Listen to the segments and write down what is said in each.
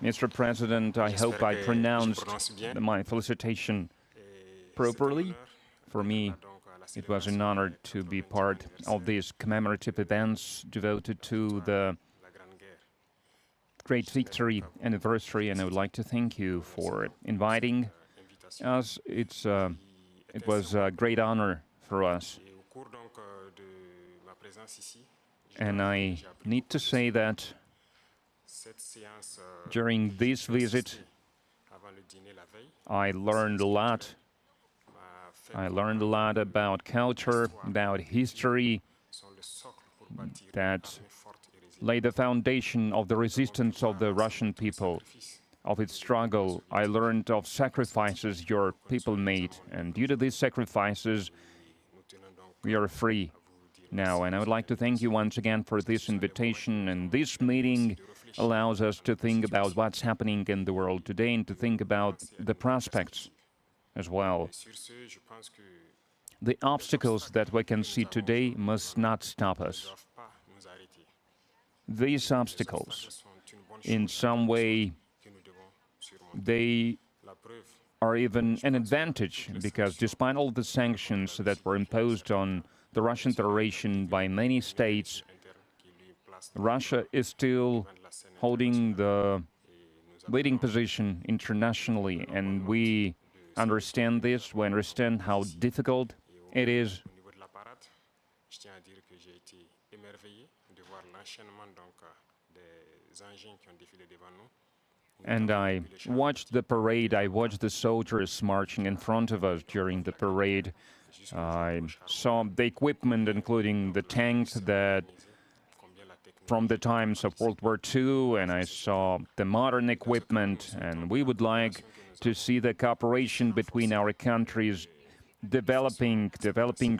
Mr. President, I hope I pronounced my felicitation properly. For me, it was an honor to be part of these commemorative events devoted to the great victory anniversary, and I would like to thank you for inviting us. It was a great honor for us. And I need to say that during this visit, I learned a lot. I learned a lot about culture, about history, that laid the foundation of the resistance of the Russian people, of its struggle. I learned of sacrifices your people made, and due to these sacrifices, we are free now. And I would like to thank you once again for this invitation, and this meeting allows us to think about what's happening in the world today and to think about the prospects as well. The obstacles that we can see today must not stop us. These obstacles, in some way, they are even an advantage, because despite all the sanctions that were imposed on the Russian Federation by many states, Russia is still holding the leading position internationally, and we understand this, we understand how difficult it is. And I watched the parade, I watched the soldiers marching in front of us during the parade. I saw the equipment, including the tanks that from the times of World War II, and I saw the modern equipment, and we would like to see the cooperation between our countries developing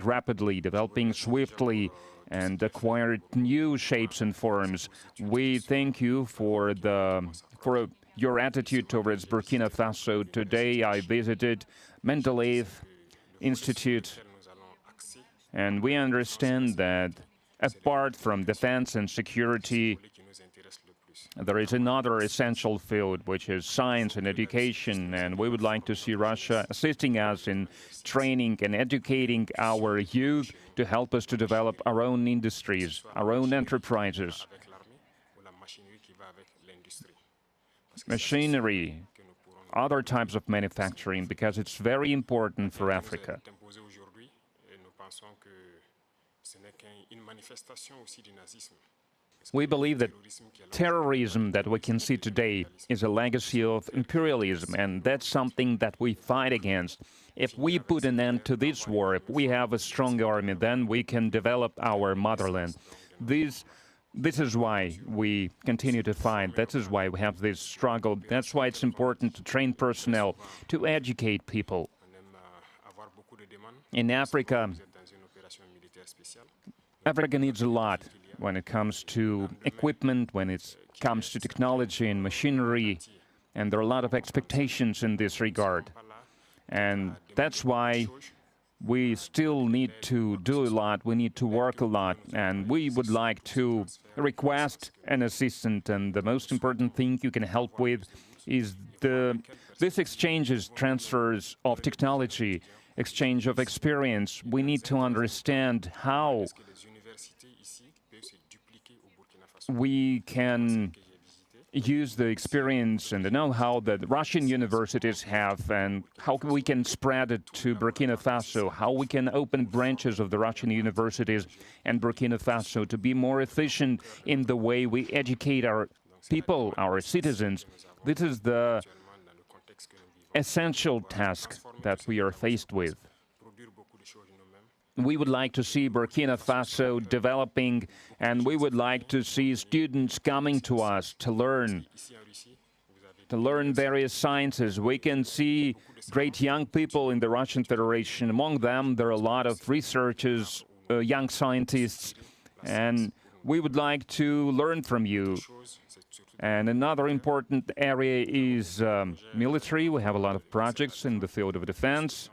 rapidly, developing swiftly, and acquire new shapes and forms. We thank you for your attitude towards Burkina Faso. Today I visited Mendeleev Institute, and we understand that apart from defense and security, there is another essential field, which is science and education, and we would like to see Russia assisting us in training and educating our youth to help us to develop our own industries, our own enterprises, machinery, other types of manufacturing, because it's very important for Africa. We believe that terrorism that we can see today is a legacy of imperialism, and that's something that we fight against. If we put an end to this war, if we have a strong army, then we can develop our motherland. This is why we continue to fight. That is why we have this struggle. That's why it's important to train personnel, to educate people. In Africa, Africa needs a lot when it comes to equipment, when it comes to technology and machinery, and there are a lot of expectations in this regard. And that's why we still need to do a lot, we need to work a lot, and we would like to request an assistant, and the most important thing you can help with is this exchanges, transfers of technology, exchange of experience. We need to understand how we can use the experience and the know-how that Russian universities have, and how we can spread it to Burkina Faso, how we can open branches of the Russian universities and Burkina Faso to be more efficient in the way we educate our people, our citizens. This is the essential task that we are faced with. We would like to see Burkina Faso developing, and we would like to see students coming to us to learn various sciences. We can see great young people in the Russian Federation. Among them, there are a lot of researchers, young scientists, and we would like to learn from you. And another important area is military. We have a lot of projects in the field of defense.